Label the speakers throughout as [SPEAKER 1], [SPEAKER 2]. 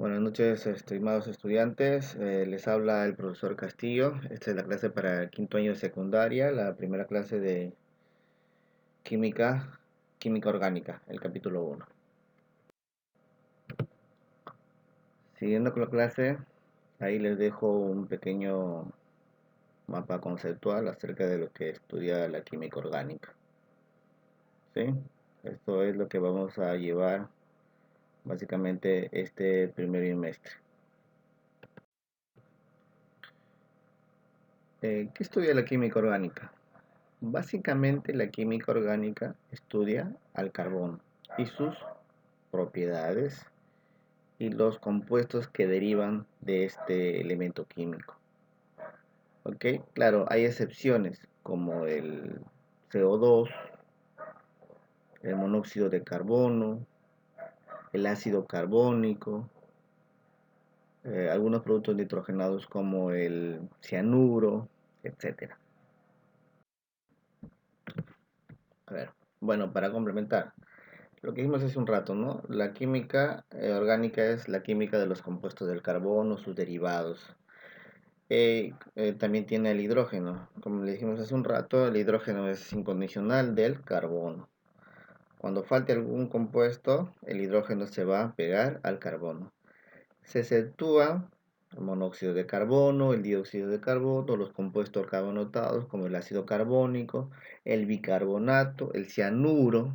[SPEAKER 1] Buenas noches, estimados estudiantes. Les habla el profesor Castillo. Esta es la clase para el quinto año de secundaria, la primera clase de química orgánica, el capítulo 1. Siguiendo con la clase, ahí les dejo un pequeño mapa conceptual acerca de lo que estudia la química orgánica. ¿Sí? Esto es lo que vamos a llevar básicamente este primer bimestre. ¿Qué estudia la química orgánica? Básicamente la química orgánica estudia al carbono y sus propiedades y los compuestos que derivan de este elemento químico. ¿Ok? Claro, hay excepciones como el CO2, el monóxido de carbono, el ácido carbónico, algunos productos nitrogenados como el cianuro, etc. A ver, bueno, para complementar, lo que dijimos hace un rato, ¿no? La química orgánica es la química de los compuestos del carbono, sus derivados. También tiene el hidrógeno. Como le dijimos hace un rato, el hidrógeno es incondicional del carbono. Cuando falte algún compuesto, el hidrógeno se va a pegar al carbono. Se exceptúa el monóxido de carbono, el dióxido de carbono, los compuestos carbonatados como el ácido carbónico, el bicarbonato, el cianuro,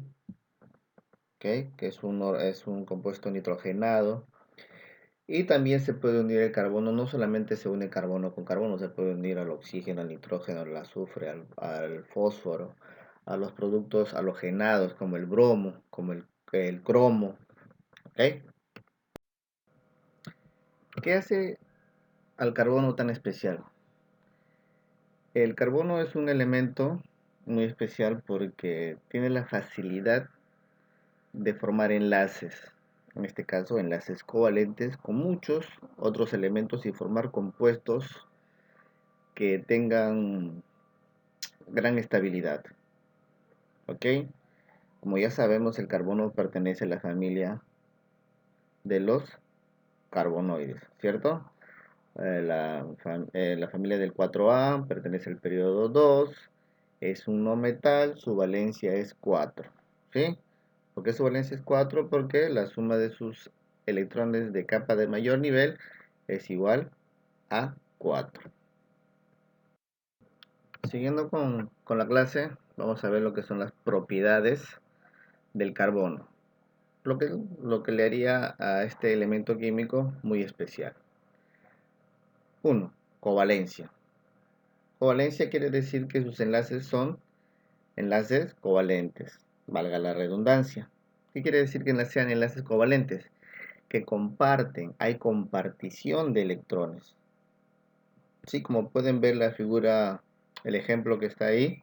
[SPEAKER 1] ¿okay? Que es un compuesto nitrogenado. Y también se puede unir el carbono, no solamente se une carbono con carbono, se puede unir al oxígeno, al nitrógeno, al azufre, al fósforo, a los productos halogenados como el bromo, como el cromo. ¿Okay? ¿Qué hace al carbono tan especial? El carbono es un elemento muy especial porque tiene la facilidad de formar enlaces, en este caso enlaces covalentes con muchos otros elementos y formar compuestos que tengan gran estabilidad. ¿Ok? Como ya sabemos, el carbono pertenece a la familia de los carbonoides, ¿cierto? La familia del 4A pertenece al periodo 2, es un no metal, su valencia es 4, ¿sí? ¿Por qué su valencia es 4? Porque la suma de sus electrones de capa de mayor nivel es igual a 4. Siguiendo con la clase, vamos a ver lo que son las propiedades del carbono, lo que le haría a este elemento químico muy especial. 1. Covalencia. Covalencia quiere decir que sus enlaces son enlaces covalentes, valga la redundancia. ¿Qué quiere decir que sean enlaces covalentes? Que comparten, hay compartición de electrones. Sí, como pueden ver la figura, el ejemplo que está ahí,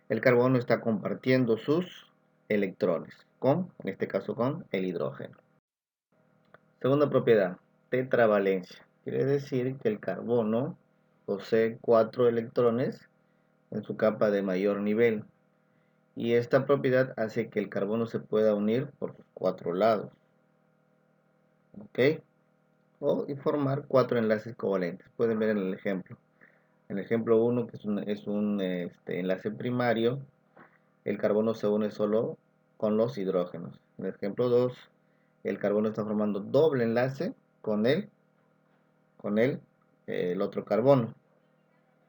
[SPEAKER 1] el carbono está compartiendo sus electrones en este caso con el hidrógeno. Segunda propiedad, tetravalencia. Quiere decir que el carbono posee 4 electrones en su capa de mayor nivel. Y esta propiedad hace que el carbono se pueda unir por sus 4 lados. ¿Ok? Y formar 4 enlaces covalentes. Pueden ver en el ejemplo. En el ejemplo 1, que es un enlace primario, el carbono se une solo con los hidrógenos. En el ejemplo 2, el carbono está formando doble enlace con el otro carbono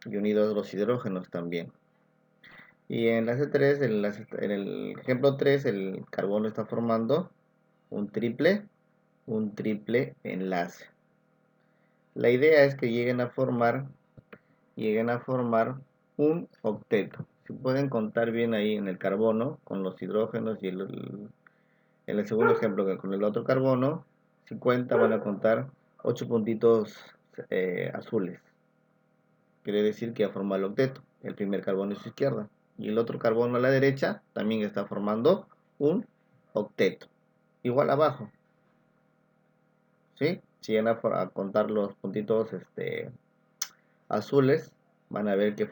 [SPEAKER 1] y unidos los hidrógenos también. Y en enlace 3, en el ejemplo 3, el carbono está formando un triple enlace. La idea es que lleguen a formar un octeto. Si pueden contar bien ahí en el carbono con los hidrógenos y en el segundo ejemplo con el otro carbono, si cuentan van a contar 8 puntitos azules. Quiere decir que ya forma el octeto. El primer carbono es a su izquierda y el otro carbono a la derecha también está formando un octeto. Igual abajo, ¿sí? Si van a contar los puntitos azules, van a ver que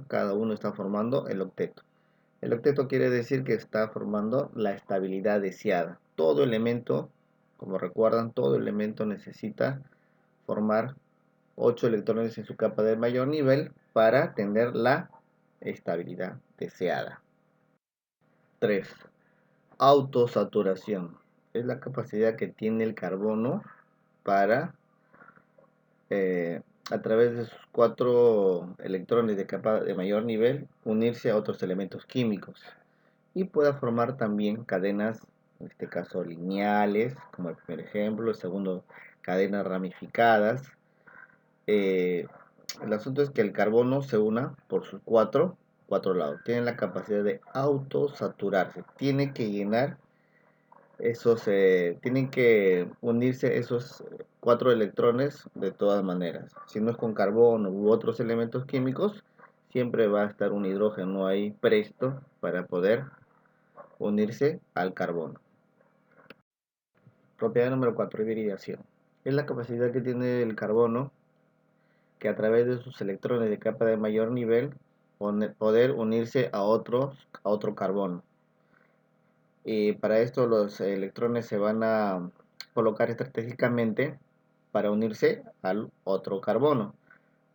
[SPEAKER 1] cada uno está formando el octeto. El octeto quiere decir que está formando la estabilidad deseada. Todo elemento Como recuerdan, todo elemento necesita formar 8 electrones en su capa de mayor nivel para tener la estabilidad deseada. 3. Autosaturación. Es la capacidad que tiene el carbono para, a través de sus 4 electrones de capa de mayor nivel, unirse a otros elementos químicos y pueda formar también cadenas, en este caso lineales, como el primer ejemplo, el segundo, cadenas ramificadas. El asunto es que el carbono se una por sus cuatro lados. Tiene la capacidad de autosaturarse. Tiene que llenar esos, tienen que unirse esos 4 electrones de todas maneras. Si no es con carbono u otros elementos químicos, siempre va a estar un hidrógeno ahí presto para poder unirse al carbono. Propiedad número 4, hibridación. Es la capacidad que tiene el carbono que a través de sus electrones de capa de mayor nivel poder unirse a otro carbono. Y para esto los electrones se van a colocar estratégicamente para unirse al otro carbono.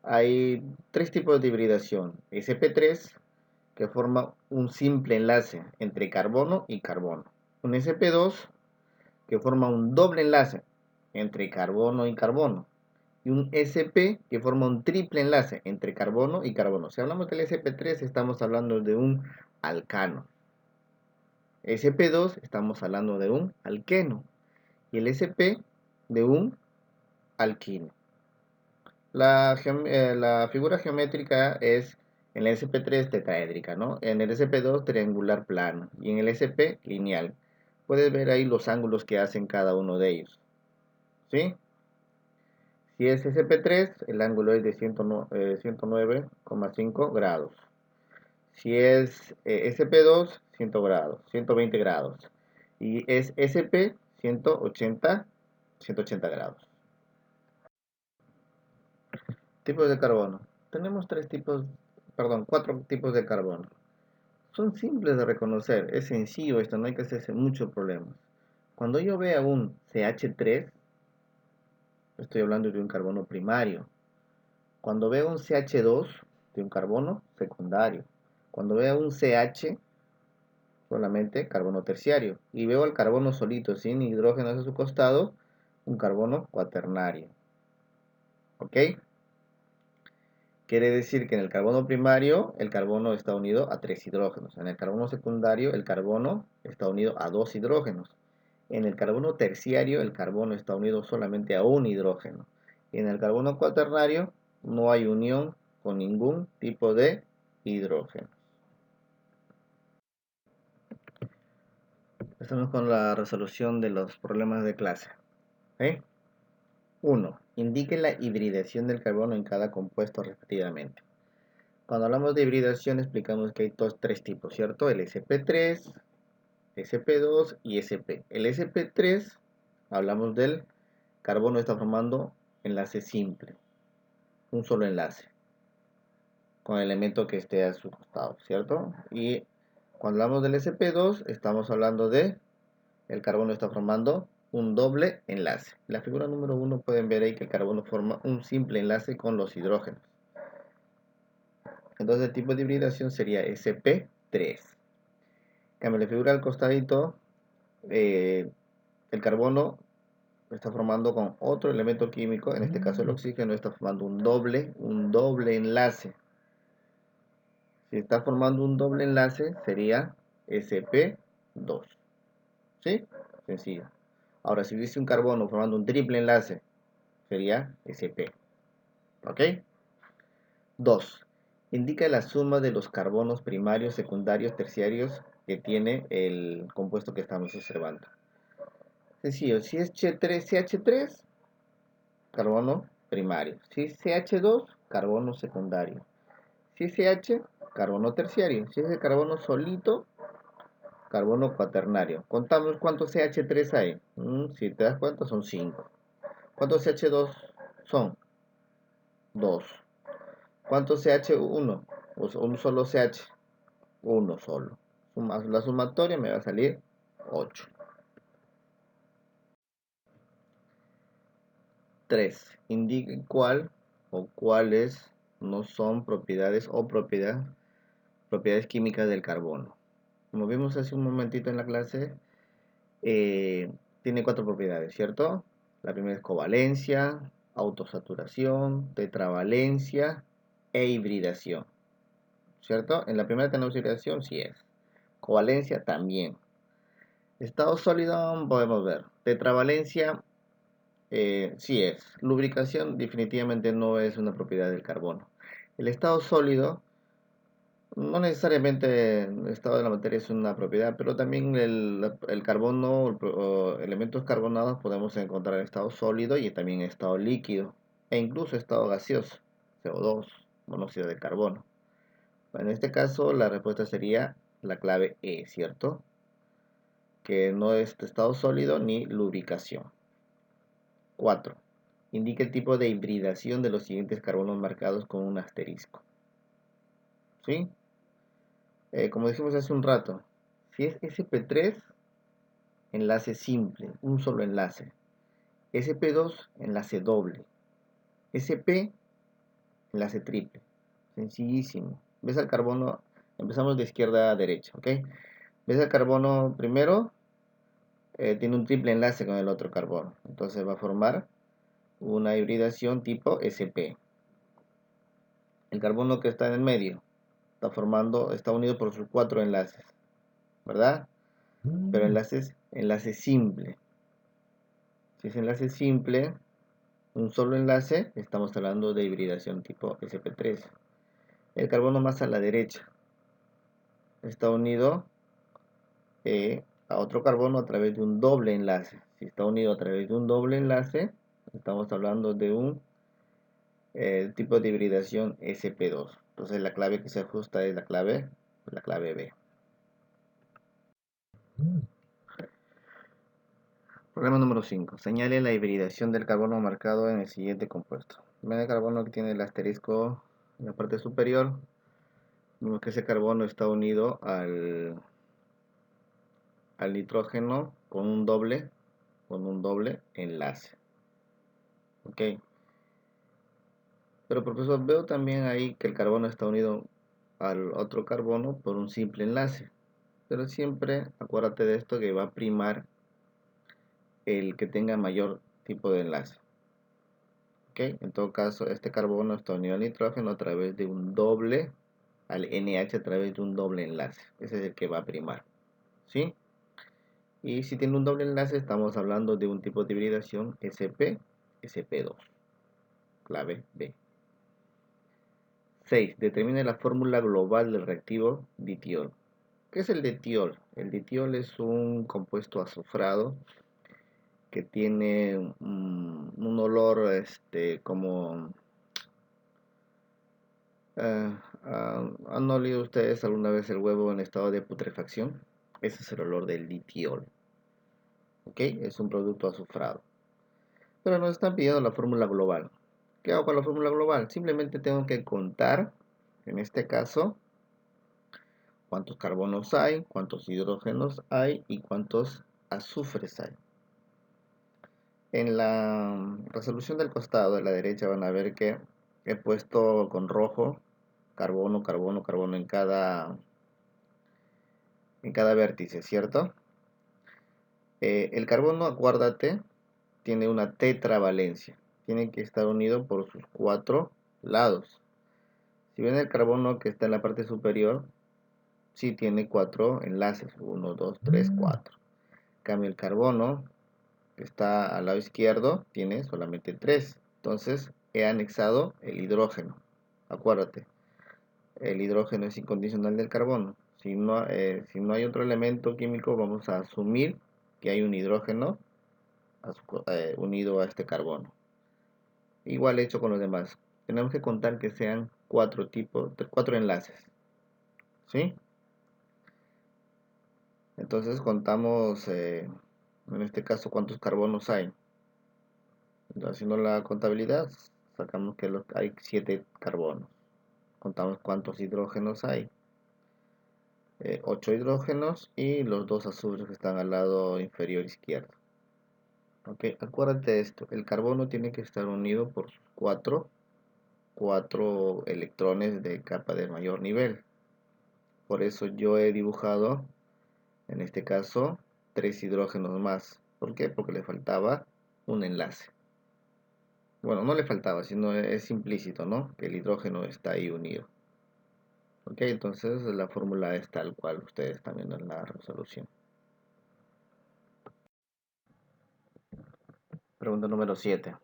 [SPEAKER 1] Hay 3 tipos de hibridación. sp3, que forma un simple enlace entre carbono y carbono. Un sp2, que forma un doble enlace entre carbono y carbono. Y un sp, que forma un triple enlace entre carbono y carbono. Si hablamos del sp3, estamos hablando de un alcano. sp2, estamos hablando de un alqueno. Y el sp, de un alquino. La figura geométrica es en el sp3 tetraédrica, ¿no? En el sp2 triangular plano y en el sp lineal. Puedes ver ahí los ángulos que hacen cada uno de ellos, ¿sí? Si es sp3, el ángulo es de 109,5 grados. Si es sp2, 100 grados, 120 grados. Y es sp, 180 grados. Tipos de carbono. Tenemos 4 tipos de carbono. Son simples de reconocer, es sencillo esto, no hay que hacerse muchos problemas. Cuando yo vea un CH3, estoy hablando de un carbono primario. Cuando veo un CH2, de un carbono secundario. Cuando veo un CH, solamente carbono terciario. Y veo el carbono solito, sin hidrógenos a su costado, un carbono cuaternario. ¿Ok? Quiere decir que en el carbono primario el carbono está unido a 3 hidrógenos. En el carbono secundario el carbono está unido a 2 hidrógenos. En el carbono terciario el carbono está unido solamente a un hidrógeno. Y en el carbono cuaternario no hay unión con ningún tipo de hidrógeno. Estamos con la resolución de los problemas de clase. 1. Indique la hibridación del carbono en cada compuesto respectivamente. Cuando hablamos de hibridación explicamos que hay 3 tipos, ¿cierto? El sp3, sp2 y sp. El sp3, hablamos del carbono está formando enlace simple, un solo enlace, con el elemento que esté a su costado, ¿cierto? Y cuando hablamos del sp2, estamos hablando de el carbono está formando un doble enlace. En la figura número 1 pueden ver ahí que el carbono forma un simple enlace con los hidrógenos. Entonces el tipo de hibridación sería sp3. Cambio la figura al costadito, el carbono está formando con otro elemento químico, en este caso el oxígeno, está formando un doble enlace. Si está formando un doble enlace, sería sp2. ¿Sí? Sencillo. Ahora, si hubiese un carbono formando un triple enlace, sería sp. ¿Ok? 2. Indica la suma de los carbonos primarios, secundarios, terciarios que tiene el compuesto que estamos observando. Sencillo, si es CH3, carbono primario. Si es CH2, carbono secundario. Si es CH, carbono terciario. Si es el carbono solito, carbono cuaternario. Contamos cuántos CH3 hay. Si te das cuenta, son 5. ¿Cuántos CH2 son? 2. ¿Cuántos CH1? Pues un solo CH. Uno solo. La sumatoria me va a salir 8. 3. Indique cuál o cuáles no son propiedades o propiedades químicas del carbono. Como vimos hace un momentito en la clase, tiene 4 propiedades, ¿cierto? La primera es covalencia, autosaturación, tetravalencia e hibridación, ¿cierto? En la primera tenemos hibridación, sí es. Covalencia también. Estado sólido, podemos ver. Tetravalencia, sí es. Lubricación definitivamente no es una propiedad del carbono. El estado sólido, no necesariamente el estado de la materia es una propiedad, pero también el carbono, o elementos carbonados podemos encontrar en estado sólido y también en estado líquido, e incluso estado gaseoso, CO2, monóxido de carbono. En este caso la respuesta sería la clave E, ¿cierto? Que no es estado sólido ni lubricación. 4. Indica el tipo de hibridación de los siguientes carbonos marcados con un asterisco. ¿Sí? Como dijimos hace un rato, si es sp3, enlace simple, un solo enlace. sp2, enlace doble. sp, enlace triple. Sencillísimo. ¿Ves al carbono? Empezamos de izquierda a derecha, ¿ok? ¿Ves al carbono primero? Tiene un triple enlace con el otro carbono. Entonces va a formar una hibridación tipo sp. El carbono que está en el medio está unido por sus 4 enlaces, ¿verdad? Pero enlace simple. Si es enlace simple, un solo enlace, estamos hablando de hibridación tipo sp3. El carbono más a la derecha está unido a otro carbono a través de un doble enlace. Si está unido a través de un doble enlace, estamos hablando de un tipo de hibridación sp2. Entonces la clave que se ajusta es la clave B. Problema número 5. Señale la hibridación del carbono marcado en el siguiente compuesto. El carbono que tiene el asterisco en la parte superior, vemos que ese carbono está unido al nitrógeno con un doble enlace. Ok. Pero profesor, veo también ahí que el carbono está unido al otro carbono por un simple enlace. Pero siempre acuérdate de esto, que va a primar el que tenga mayor tipo de enlace. Ok. En todo caso, este carbono está unido al nitrógeno a través de un doble, al NH a través de un doble enlace. Ese es el que va a primar. ¿Sí? Y si tiene un doble enlace, estamos hablando de un tipo de hibridación sp2. Clave B. 6. Determina la fórmula global del reactivo ditiol. ¿Qué es el ditiol? El ditiol es un compuesto azufrado que tiene un olor como... ¿Han olido ustedes alguna vez el huevo en estado de putrefacción? Ese es el olor del ditiol. ¿Ok? Es un producto azufrado. Pero nos están pidiendo la fórmula global. ¿Qué hago con la fórmula global? Simplemente tengo que contar, en este caso, cuántos carbonos hay, cuántos hidrógenos hay y cuántos azufres hay. En la resolución del costado de la derecha van a ver que he puesto con rojo carbono, carbono, carbono en cada vértice, ¿cierto? El carbono, acuérdate, tiene una tetravalencia. Tiene que estar unido por sus 4 lados. Si ven el carbono que está en la parte superior, sí tiene 4 enlaces. 1, 2, 3, 4. En cambio, el carbono que está al lado izquierdo tiene solamente 3. Entonces he anexado el hidrógeno. Acuérdate, el hidrógeno es incondicional del carbono. Si no hay otro elemento químico, vamos a asumir que hay un hidrógeno unido a este carbono. Igual hecho con los demás. Tenemos que contar que sean 4 enlaces. ¿Sí? Entonces contamos, en este caso, cuántos carbonos hay. Entonces, haciendo la contabilidad, sacamos que hay 7 carbonos. Contamos cuántos hidrógenos hay. 8 hidrógenos y los 2 azufres que están al lado inferior izquierdo. Ok, acuérdate de esto, el carbono tiene que estar unido por sus cuatro electrones de capa de mayor nivel. Por eso yo he dibujado, en este caso, 3 hidrógenos más. ¿Por qué? Porque le faltaba un enlace. Bueno, no le faltaba, sino es implícito, ¿no? Que el hidrógeno está ahí unido. Ok, entonces la fórmula es tal cual ustedes están viendo en la resolución. Pregunta número 7.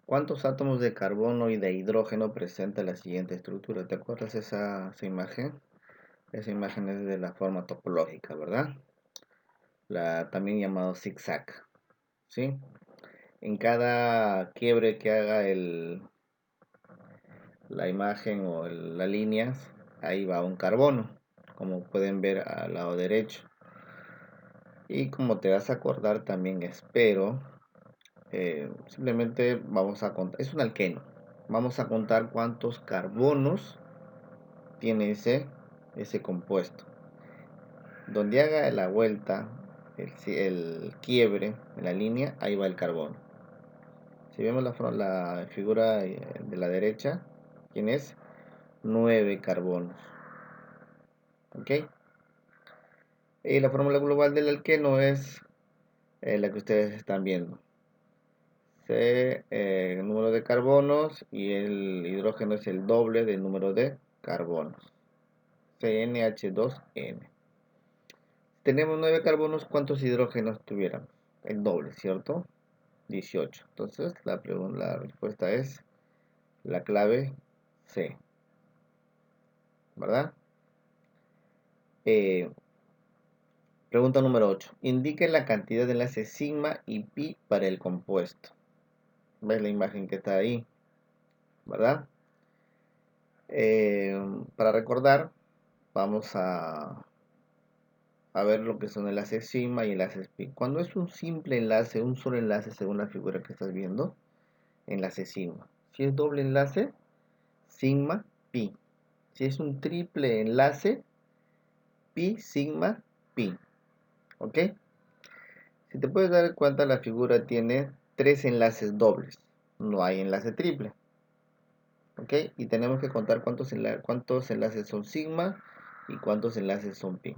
[SPEAKER 1] ¿Cuántos átomos de carbono y de hidrógeno presenta la siguiente estructura? ¿Te acuerdas esa imagen? Esa imagen es de la forma topológica, ¿verdad? También llamado zigzag, ¿sí? En cada quiebre que haga la imagen o las líneas, ahí va un carbono, como pueden ver al lado derecho. Y como te vas a acordar también, espero, simplemente vamos a contar, es un alqueno, vamos a contar cuántos carbonos tiene ese compuesto. Donde haga la vuelta, el quiebre en la línea, ahí va el carbono. Si vemos la figura de la derecha, tienes 9 carbonos. ¿Ok? Y la fórmula global del alqueno es la que ustedes están viendo. El número de carbonos y el hidrógeno es el doble del número de carbonos. CnH2n. Tenemos 9 carbonos, ¿cuántos hidrógenos tuviéramos? El doble, ¿cierto? 18. Entonces la respuesta es la clave C, ¿verdad? Eh, Pregunta número 8. Indique la cantidad de enlaces sigma y pi para el compuesto. ¿Ves la imagen que está ahí? ¿Verdad? Para recordar, vamos a ver lo que son enlaces sigma y enlaces pi. Cuando es un simple enlace, un solo enlace según la figura que estás viendo, enlace sigma. Si es doble enlace, sigma pi. Si es un triple enlace, pi sigma pi. ¿Ok? Si te puedes dar cuenta, la figura tiene 3 enlaces dobles. No hay enlace triple. ¿Ok? Y tenemos que contar cuántos enlaces son sigma y cuántos enlaces son pi.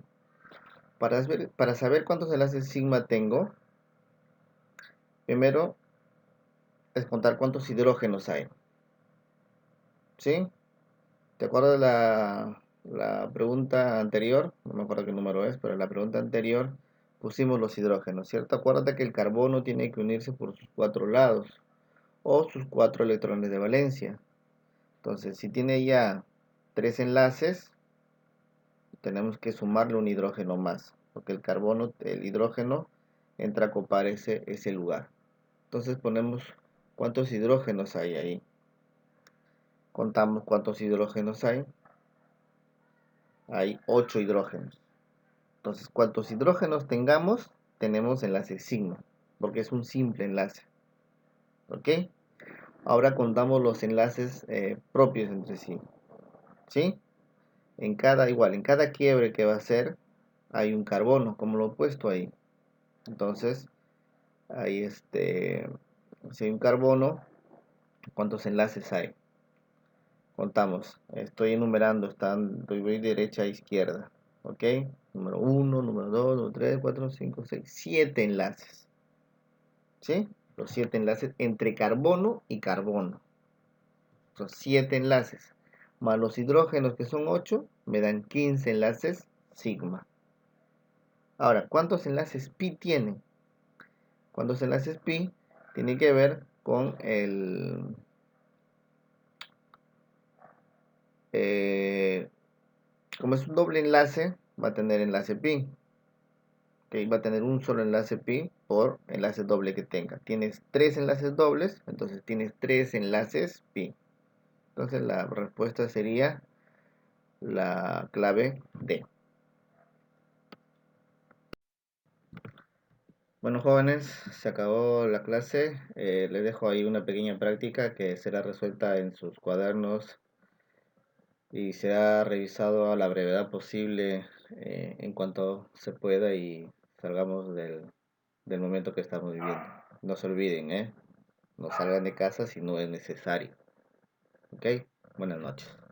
[SPEAKER 1] Para saber cuántos enlaces sigma tengo, primero es contar cuántos hidrógenos hay. ¿Sí? ¿Te acuerdas de la pregunta anterior? No me acuerdo qué número es, pero en la pregunta anterior pusimos los hidrógenos, ¿cierto? Acuérdate que el carbono tiene que unirse por sus 4 lados o sus 4 electrones de valencia. Entonces, si tiene ya 3 enlaces, tenemos que sumarle un hidrógeno más, porque el hidrógeno entra a copar ese lugar. Entonces ponemos cuántos hidrógenos hay ahí. Contamos cuántos hidrógenos hay. Hay 8 hidrógenos. Entonces, cuantos hidrógenos tengamos, tenemos enlace sigma, porque es un simple enlace. ¿Ok? Ahora contamos los enlaces propios entre sí. ¿Sí? En cada quiebre que va a ser, hay un carbono, como lo he puesto ahí. Entonces, ahí si hay un carbono, ¿cuántos enlaces hay? Contamos, estoy enumerando, voy derecha a izquierda. ¿Ok? Número 1, número 2, número 3, 4, 5, 6, 7 enlaces. ¿Sí? Los 7 enlaces entre carbono y carbono. Son 7 enlaces. Más los hidrógenos que son 8, me dan 15 enlaces sigma. Ahora, ¿cuántos enlaces pi tiene? ¿Cuántos enlaces pi? Tiene que ver con como es un doble enlace, va a tener enlace pi. Okay, va a tener un solo enlace pi por enlace doble que tenga. Tienes 3 enlaces dobles, entonces tienes 3 enlaces pi. Entonces la respuesta sería la clave D. Bueno, jóvenes, se acabó la clase. Les dejo ahí una pequeña práctica que será resuelta en sus cuadernos y será revisado a la brevedad posible en cuanto se pueda y salgamos del momento que estamos viviendo. No se olviden, ¿eh? No salgan de casa si no es necesario. ¿Ok? Buenas noches.